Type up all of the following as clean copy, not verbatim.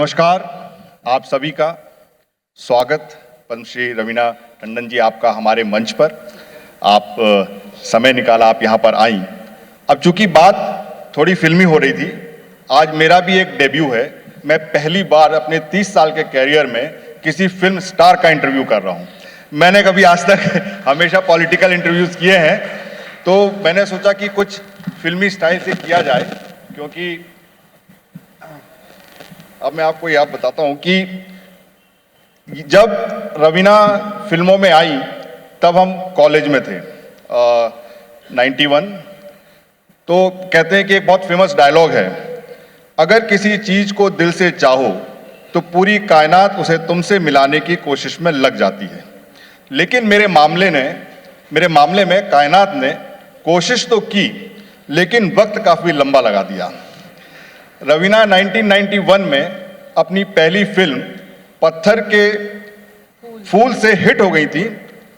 नमस्कार, आप सभी का स्वागत। पद्मश्री रवीना टंडन जी, आपका हमारे मंच पर। आप समय निकाला, आप यहाँ पर आई। अब चूंकि बात थोड़ी फिल्मी हो रही थी, आज मेरा भी एक डेब्यू है। मैं पहली बार अपने 30 साल के कैरियर में किसी फिल्म स्टार का इंटरव्यू कर रहा हूँ। मैंने कभी आज तक हमेशा पॉलिटिकल इंटरव्यूज किए हैं, तो मैंने सोचा कि कुछ फिल्मी स्टाइल से किया जाए, क्योंकि अब मैं आपको यह बताता हूं कि जब रवीना फिल्मों में आई तब हम कॉलेज में थे, 91। तो कहते हैं कि एक बहुत फेमस डायलॉग है, अगर किसी चीज को दिल से चाहो तो पूरी कायनात उसे तुमसे मिलाने की कोशिश में लग जाती है। लेकिन मेरे मामले में कायनात ने कोशिश तो की, लेकिन वक्त काफी लंबा लगा दिया। रवीना 1991 में अपनी पहली फिल्म पत्थर के फूल से हिट हो गई थी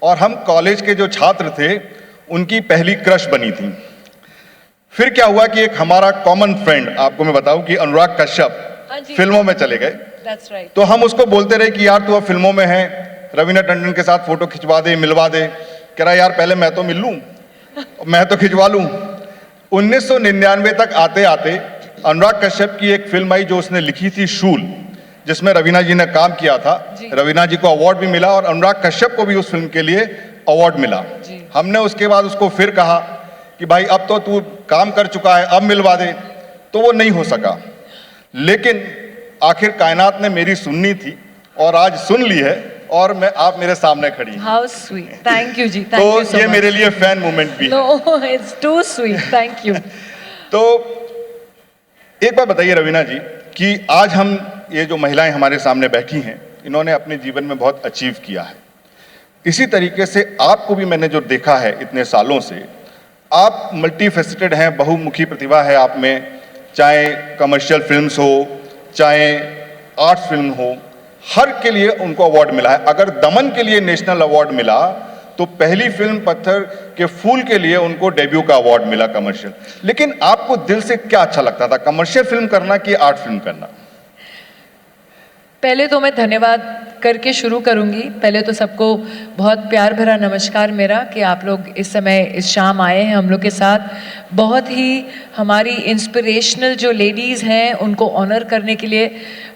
और हम कॉलेज के जो छात्र थे उनकी पहली क्रश बनी थी। फिर क्या हुआ कि एक हमारा कॉमन फ्रेंड, आपको मैं बताऊं कि अनुराग कश्यप फिल्मों में चले गए। That's right. तो हम उसको बोलते रहे कि यार तू अब फिल्मों में है, रवीना टंडन के साथ फोटो खिंचवा दे, मिलवा दे। कह रहा यार पहले मैं तो मिल लूं, मैं तो खिंचवा लूं। 1999 तक आते आते अनुराग कश्यप की एक फिल्म आई जो उसने लिखी थी, शूल, जिसमें रवीना जी ने काम किया था। रवीना जी को अवार्ड भी मिला और अनुराग कश्यप को भी उस फिल्म के लिए अवार्ड मिला। हमने उसके बाद उसको फिर कहा कि भाई अब तो तू काम कर चुका है, अब मिलवा दे, तो वो नहीं हो सका। लेकिन आखिर कायनात ने मेरी सुननी थी और आज सुन ली है और आप मेरे सामने खड़ी हैं। How sweet. Thank you ji. Thank you so तो ये much. मेरे लिए फैन मोमेंट भी है। No, it's too sweet. Thank you. तो एक बात बताइए रवीना जी कि आज हम ये जो महिलाएं हमारे सामने बैठी हैं, इन्होंने अपने जीवन में बहुत अचीव किया है। इसी तरीके से आपको भी मैंने जो देखा है इतने सालों से, आप मल्टी फेसेटेड हैं, बहुमुखी प्रतिभा है आप में। चाहे कमर्शियल फिल्म्स हो, चाहे आर्ट्स फिल्म हो, हर के लिए उनको अवार्ड मिला है। अगर दमन के लिए नेशनल अवार्ड मिला तो पहली फिल्म पत्थर के फूल के लिए उनको डेब्यू का अवार्ड मिला कमर्शियल। लेकिन आपको दिल से क्या अच्छा लगता था, कमर्शियल फिल्म करना कि आर्ट फिल्म करना? पहले तो मैं धन्यवाद करके शुरू करूंगी। पहले तो सबको बहुत प्यार भरा नमस्कार मेरा कि आप लोग इस समय इस शाम आए हैं हम लोग के साथ। बहुत ही हमारी इंस्पिरेशनल जो लेडीज़ हैं उनको ऑनर करने के लिए,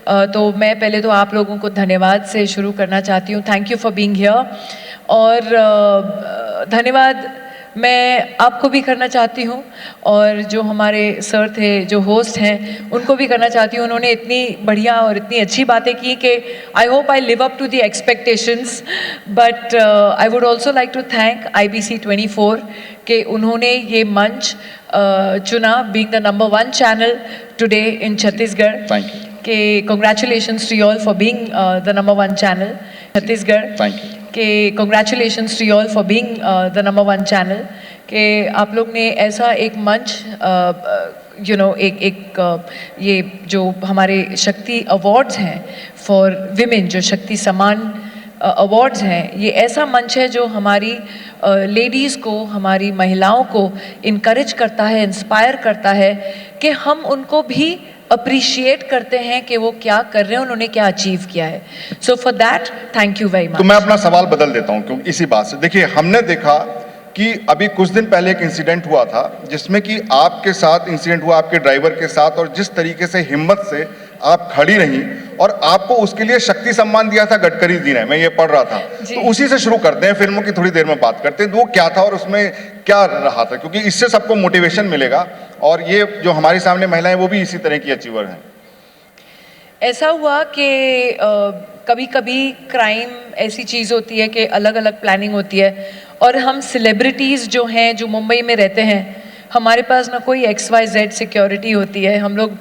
तो मैं पहले तो आप लोगों को धन्यवाद से शुरू करना चाहती हूँ। Thank you for being here. और धन्यवाद मैं आपको भी करना चाहती हूँ और जो हमारे सर थे जो होस्ट हैं उनको भी करना चाहती हूँ। उन्होंने इतनी बढ़िया और इतनी अच्छी बातें की कि I hope I live up to the expectations. But I would also like to thank IBC 24 कि उन्होंने ये मंच चुना, being the number 1 channel today in Chhattisgarh. Thank you. कि congratulations to you all for being the number 1 channel Chhattisgarh. Thank you. कि congratulations to you all for being the number 1 channel। कि आप लोग ने ऐसा एक मंच ये जो हमारे शक्ति अवार्ड्स हैं फॉर विमेन, जो शक्ति सम्मान अवार्ड्स हैं, ये ऐसा मंच है जो हमारी लेडीज़ को, हमारी महिलाओं को इनकरेज करता है, इंस्पायर करता है कि हम उनको भी अप्रिशिएट करते हैं कि वो क्या कर रहे हैं, उन्होंने क्या अचीव किया है। So for that thank you very much. तो मैं अपना सवाल बदल देता हूं क्योंकि इसी बात से, देखिए हमने देखा कि अभी कुछ दिन पहले एक इंसिडेंट हुआ था जिसमें कि आपके साथ इंसिडेंट हुआ, आपके ड्राइवर के साथ, और जिस तरीके से हिम्मत से आप खड़ी रही और आपको उसके लिए शक्ति सम्मान दिया था गडकरी जी ने, मैं ये पढ़ रहा था। तो उसी से शुरू करते हैं, फिल्मों की थोड़ी देर में बात करते हैं। तो वो क्या था और उसमें क्या रहा था, क्योंकि इससे सबको मोटिवेशन मिलेगा और ये जो हमारे सामने महिलाएं वो भी इसी तरह की अचीवर हैं। ऐसा हुआ कि कभी कभी क्राइम ऐसी चीज़ होती है कि अलग अलग प्लानिंग होती है और हम सेलिब्रिटीज़ जो हैं, जो मुंबई में रहते हैं, हमारे पास ना कोई XYZ सिक्योरिटी होती है। हम लोग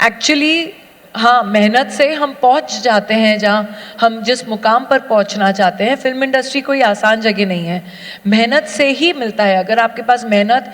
एक्चुअली हाँ मेहनत से हम पहुंच जाते हैं जहाँ हम जिस मुकाम पर पहुंचना चाहते हैं। फिल्म इंडस्ट्री कोई आसान जगह नहीं है, मेहनत से ही मिलता है। अगर आपके पास मेहनत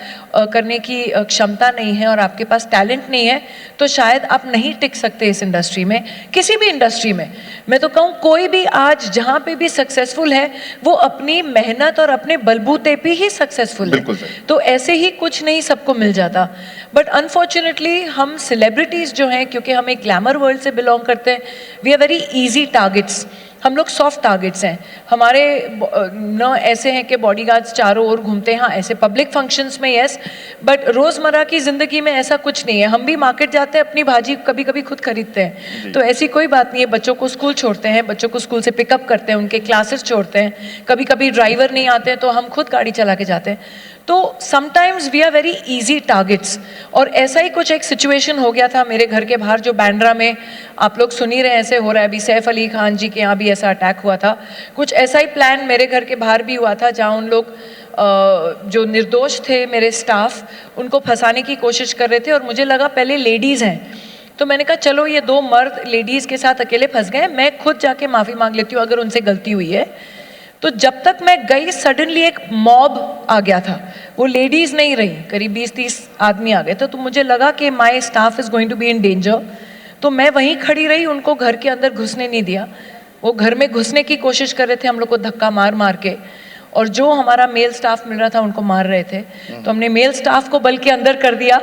करने की क्षमता नहीं है और आपके पास टैलेंट नहीं है तो शायद आप नहीं टिक सकते इस इंडस्ट्री में, किसी भी इंडस्ट्री में। मैं तो कहूँ कोई भी आज जहाँ पे भी सक्सेसफुल है वो अपनी मेहनत और अपने बलबूते पे ही सक्सेसफुल है। तो ऐसे ही कुछ नहीं सबको मिल जाता। बट अनफॉर्चुनेटली हम सेलिब्रिटीज़ जो हैं, क्योंकि हम एक ग्लैमर हर वर्ल्ड से बिलोंग करते हैं, we are very easy targets, हम लोग सॉफ्ट टारगेट्स हैं। हमारे न ऐसे हैं कि बॉडीगार्ड्स चारों ओर घूमते हैं, हाँ ऐसे पब्लिक फंक्शंस में यस, बट रोज़मर्रा की ज़िंदगी में ऐसा कुछ नहीं है। हम भी मार्केट जाते हैं, अपनी भाजी कभी कभी खुद खरीदते हैं, तो ऐसी कोई बात नहीं है। बच्चों को स्कूल छोड़ते हैं, बच्चों को स्कूल से पिकअप करते हैं, उनके क्लासेस छोड़ते हैं, कभी कभी ड्राइवर नहीं आते हैं तो हम खुद गाड़ी चला के जाते हैं। तो sometimes we are very easy targets, और ऐसा ही कुछ एक सिचुएशन हो गया था मेरे घर के बाहर, जो बांद्रा में आप लोग सुन ही रहे हैं ऐसे हो रहा है। अभी सैफ अली खान जी के यहाँ भी ऐसा अटैक हुआ था, कुछ ऐसा ही प्लान मेरे घर के बाहर भी हुआ था, जहाँ उन लोग जो निर्दोष थे मेरे स्टाफ, उनको फंसाने की कोशिश कर रहे थे। और मुझे लगा पहले लेडीज़ हैं, तो मैंने कहा चलो ये दो मर्द लेडीज़ के साथ अकेले फंस गए, मैं खुद जाके माफ़ी मांग लेती हूँ अगर उनसे गलती हुई है। तो जब तक मैं गई सडनली एक मॉब आ गया था, वो लेडीज़ नहीं रही, करीब 20-30 आदमी आ गए थे। तो मुझे लगा कि my staff is going to be in danger, तो मैं वहीं खड़ी रही, उनको घर के अंदर घुसने नहीं दिया। वो घर में घुसने की कोशिश कर रहे थे, हम लोग को धक्का मार मार के, और जो हमारा मेल स्टाफ मिल रहा था उनको मार रहे थे। तो हमने मेल स्टाफ को बल के अंदर कर दिया,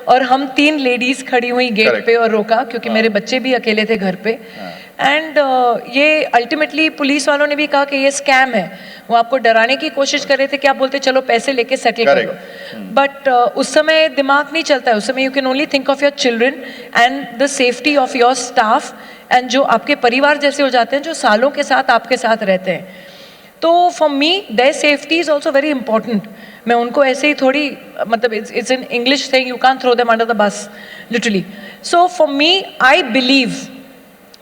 और हम 3 लेडीज़ खड़ी हुई गेट पे और रोका, क्योंकि मेरे बच्चे भी अकेले थे घर पे। एंड ये अल्टीमेटली पुलिस वालों ने भी कहा कि ये स्कैम है, वो आपको डराने की कोशिश कर रहे थे कि आप बोलते चलो पैसे लेके सेटल कर लो, बट उस समय दिमाग नहीं चलता है, उस समय you can only think of your children and the safety of your staff, and जो आपके परिवार जैसे हो जाते हैं, जो सालों के साथ आपके साथ रहते हैं। तो for me their safety is also very important. मैं उनको ऐसे ही थोड़ी, मतलब it's in English thing, you can throw them under the bus literally. So for me I believe,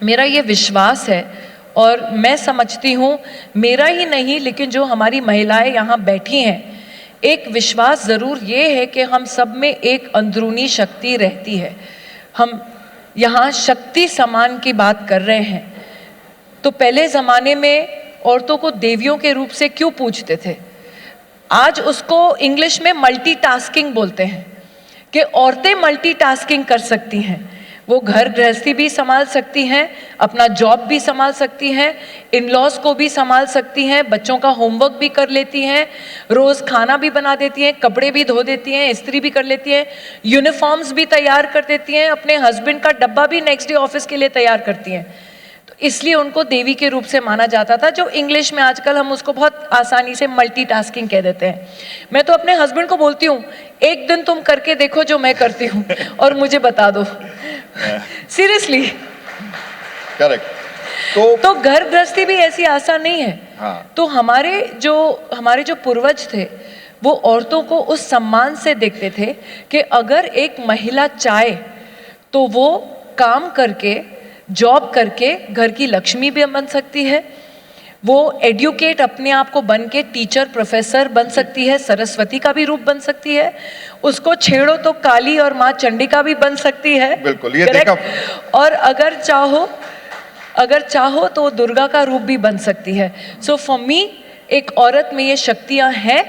मेरा ये विश्वास है, और मैं समझती हूँ मेरा ही नहीं लेकिन जो हमारी महिलाएं यहाँ बैठी हैं, एक विश्वास ज़रूर ये है कि हम सब में एक अंदरूनी शक्ति रहती है। हम यहाँ शक्ति समान की बात कर रहे हैं, तो पहले ज़माने में औरतों को देवियों के रूप से क्यों पूजते थे? आज उसको इंग्लिश में मल्टीटास्किंग बोलते हैं, कि औरतें मल्टीटास्किंग कर सकती हैं। वो घर गृहस्थी भी संभाल सकती हैं, अपना जॉब भी संभाल सकती हैं, इन लॉज को भी संभाल सकती हैं, बच्चों का होमवर्क भी कर लेती हैं, रोज़ खाना भी बना देती हैं, कपड़े भी धो देती हैं, इस्त्री भी कर लेती हैं, यूनिफॉर्म्स भी तैयार कर देती हैं, अपने हस्बैंड का डब्बा भी नेक्स्ट डे ऑफिस के लिए तैयार करती हैं। तो इसलिए उनको देवी के रूप से माना जाता था, जो इंग्लिश में आजकल हम उसको बहुत आसानी से मल्टीटास्किंग कह देते हैं। मैं तो अपने हस्बैंड को बोलती हूँ, एक दिन तुम करके देखो जो मैं करती हूँ और मुझे बता दो। Seriously correct. तो घर गृहस्थी भी ऐसी आसान नहीं है। हाँ। तो हमारे जो पूर्वज थे, वो औरतों को उस सम्मान से देखते थे कि अगर एक महिला चाहे तो वो काम करके, जॉब करके घर की लक्ष्मी भी बन सकती है, वो एडुकेट अपने आप को बन के टीचर प्रोफेसर बन सकती है, सरस्वती का भी रूप बन सकती है, उसको छेड़ो तो काली और माँ चंडिका भी बन सकती है। बिल्कुल, ये देखा। और अगर चाहो तो दुर्गा का रूप भी बन सकती है। सो फॉर मी, एक औरत में ये शक्तियाँ हैं,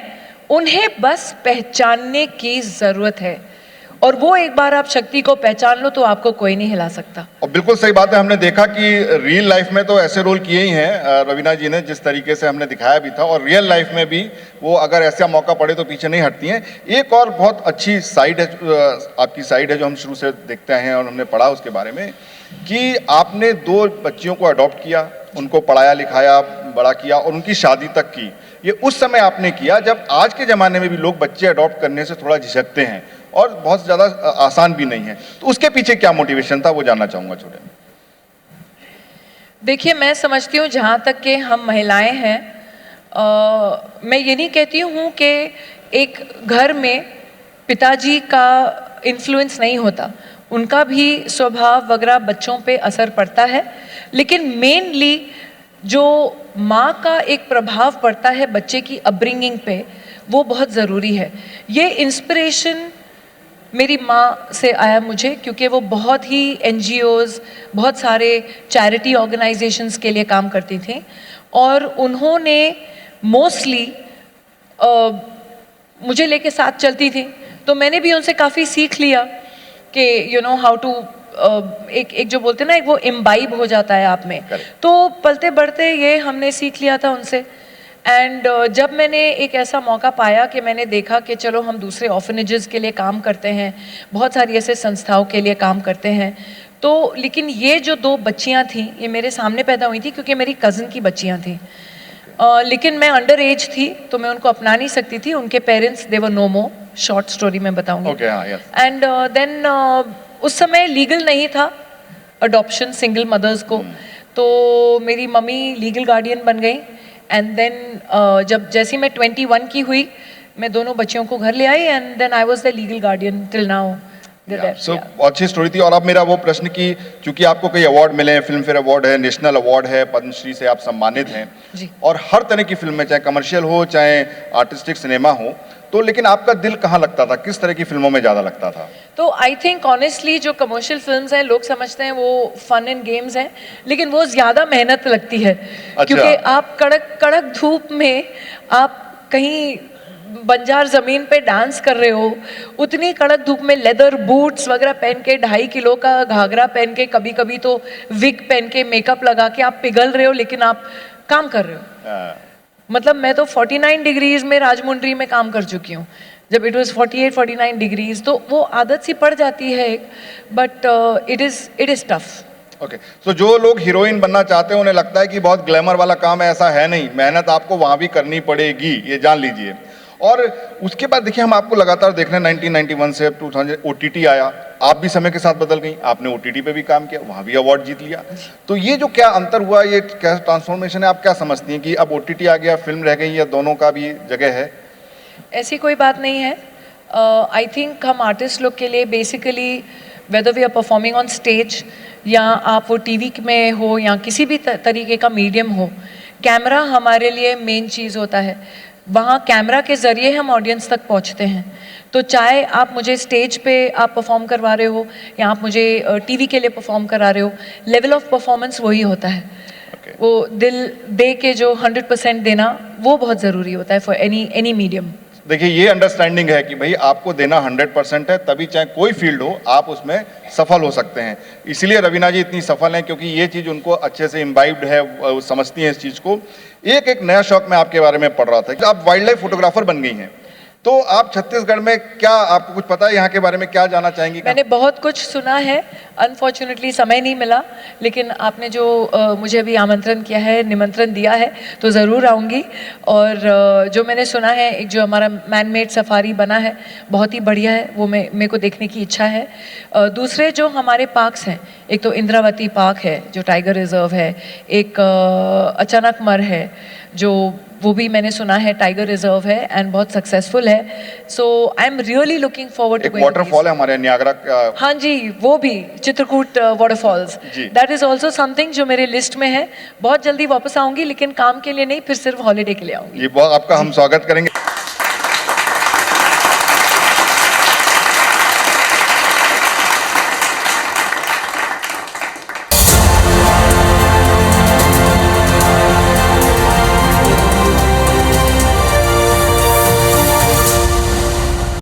उन्हें बस पहचानने की ज़रूरत है, और वो एक बार आप शक्ति को पहचान लो तो आपको कोई नहीं हिला सकता। और बिल्कुल सही बात है, हमने देखा कि रियल लाइफ में तो ऐसे रोल किए ही हैं रवीना जी ने, जिस तरीके से हमने दिखाया भी था, और रियल लाइफ में भी वो अगर ऐसा मौका पड़े तो पीछे नहीं हटती हैं। एक और बहुत अच्छी साइड है, आपकी साइड है, जो हम शुरू से देखते हैं और हमने पढ़ा उसके बारे में, कि आपने 2 बच्चियों को अडॉप्ट किया, उनको पढ़ाया लिखाया, बड़ा किया और उनकी शादी तक की। ये उस समय आपने किया जब आज के ज़माने में भी लोग बच्चे अडॉप्ट करने से थोड़ा झिझकते हैं और बहुत ज़्यादा आसान भी नहीं है। तो उसके पीछे क्या मोटिवेशन था, वो जानना चाहूँगा छोटे। देखिए, मैं समझती हूँ जहाँ तक कि हम महिलाएं हैं, मैं ये नहीं कहती हूँ कि एक घर में पिताजी का इन्फ्लुएंस नहीं होता, उनका भी स्वभाव वगैरह बच्चों पे असर पड़ता है, लेकिन मेनली जो माँ का एक प्रभाव पड़ता है बच्चे की अपब्रिंगिंग पे, वो बहुत ज़रूरी है। ये इंस्पिरेशन मेरी माँ से आया मुझे, क्योंकि वो बहुत ही NGOs, बहुत सारे चैरिटी ऑर्गेनाइजेशंस के लिए काम करती थी, और उन्होंने मोस्टली मुझे लेके साथ चलती थी। तो मैंने भी उनसे काफ़ी सीख लिया कि यू नो हाउ टू, एक जो बोलते हैं ना, एक वो इम्बाइब हो जाता है आप में। तो पलते बढ़ते ये हमने सीख लिया था उनसे। एंड जब मैंने एक ऐसा मौका पाया कि मैंने देखा कि चलो हम दूसरे ऑर्फनेजेस के लिए काम करते हैं, बहुत सारी ऐसे संस्थाओं के लिए काम करते हैं, तो लेकिन ये जो दो बच्चियां थी ये मेरे सामने पैदा हुई थी क्योंकि मेरी कज़न की बच्चियां थी। लेकिन मैं अंडर एज थी तो मैं उनको अपना नहीं सकती थी, उनके parents they were no more, short story मैं बताऊंगी। ओके, हाँ, यस। एंड देन उस समय लीगल नहीं था अडॉप्शन सिंगल मदर्स को, तो मेरी मम्मी लीगल गार्डियन बन गई। एंड देन जब जैसे मैं 21 की हुई मैं दोनों बच्चियों को घर ले आई and then I was the legal guardian till now. So अच्छी स्टोरी थी। और अब मेरा वो प्रश्न कि चूंकि आपको कई अवार्ड मिले हैं, फिल्म फेयर अवार्ड है, नेशनल अवार्ड है, पद्मश्री से आप सम्मानित हैं जी। और हर तरह की फिल्में, चाहे कमर्शियल हो चाहे आर्टिस्टिक सिनेमा हो, तो लेकिन आपका दिल कहाँ लगता था, किस तरह की फिल्मों में ज़्यादा लगता था? तो आई थिंक ऑनेस्टली जो कमर्शियल फिल्म्स हैं लोग समझते हैं वो फन एंड गेम्स हैं, लेकिन वो ज़्यादा मेहनत लगती है। क्योंकि आप कड़क कड़क धूप में आप कहीं बंजार ज़मीन पे डांस कर रहे हो, उतनी कड़क धूप में लेदर बूट्स वगैरह पहन के, 2.5 किलो का घाघरा पहन के, कभी कभी तो विग पहन के, मेकअप लगा के आप पिघल रहे हो लेकिन आप काम कर रहे हो। मतलब मैं तो 49 डिग्रीज में राजमुंड्री में काम कर चुकी हूँ जब इट वाज 48-49 डिग्रीज, तो वो आदत सी पड़ जाती है एक, but it is tough. Okay, तो जो लोग हीरोइन बनना चाहते हैं उन्हें लगता है कि बहुत ग्लैमर वाला काम है, ऐसा है नहीं, मेहनत आपको वहाँ भी करनी पड़ेगी, ये जान लीजिए। और उसके बाद देखिए हम आपको लगातार देख रहे हैं 1991 से 2000 OTT आया, आप भी समय के साथ बदल गई, आपने OTT पे भी काम किया, वहाँ भी अवार्ड जीत लिया। तो ये जो क्या अंतर हुआ, ये क्या ट्रांसफॉर्मेशन है, आप क्या समझती हैं कि अब OTT आ गया, फिल्म रह गई, या दोनों का भी जगह है? ऐसी कोई बात नहीं है। आई थिंक हम आर्टिस्ट लोग के लिए basically whether we are performing on stage या आप वो टीवी में हो या किसी भी तरीके का मीडियम हो, कैमरा हमारे लिए मेन चीज़ होता है। वहाँ कैमरा के ज़रिए हम ऑडियंस तक पहुँचते हैं। तो चाहे आप मुझे स्टेज पे आप परफॉर्म करवा रहे हो या आप मुझे टीवी के लिए परफॉर्म करा रहे हो, लेवल ऑफ परफॉर्मेंस वही होता है। वो दिल दे के जो 100% देना वो बहुत ज़रूरी होता है फॉर एनी मीडियम। देखिए ये अंडरस्टैंडिंग है कि भाई आपको देना 100% है, तभी चाहे कोई फील्ड हो आप उसमें सफल हो सकते हैं। इसीलिए रवीना जी इतनी सफल हैं क्योंकि ये चीज़ उनको अच्छे से इम्बाइब्ड है, वो समझती हैं इस चीज़ को। एक नया शौक मैं आपके बारे में पढ़ रहा था कि आप वाइल्ड लाइफ फोटोग्राफर बन गई हैं, तो आप छत्तीसगढ़ में क्या, आपको कुछ पता है यहाँ के बारे में, क्या जानना चाहेंगी? मैंने बहुत कुछ सुना है, अनफॉर्चुनेटली समय नहीं मिला, लेकिन आपने जो मुझे अभी आमंत्रण किया है, निमंत्रण दिया है, तो ज़रूर आऊँगी। और जो मैंने सुना है, एक जो हमारा मैन मेड सफारी बना है बहुत ही बढ़िया है, वो मेरे को देखने की इच्छा है। दूसरे जो हमारे पार्क्स हैं, एक तो इंद्रावती पार्क है जो टाइगर रिजर्व है, एक अचानकमर है जो वो भी मैंने सुना है टाइगर रिजर्व है एंड बहुत सक्सेसफुल है। So I am really looking forward to एक वाटरफॉल है हमारे नियाग्रा का। हाँ जी, वो भी Chitrakoot waterfalls, that is also something जो मेरे लिस्ट में है। बहुत जल्दी वापस आऊंगी, लेकिन काम के लिए नहीं, फिर सिर्फ हॉलीडे के लिए आऊंगी। ये बहुत आपका हम स्वागत करेंगे।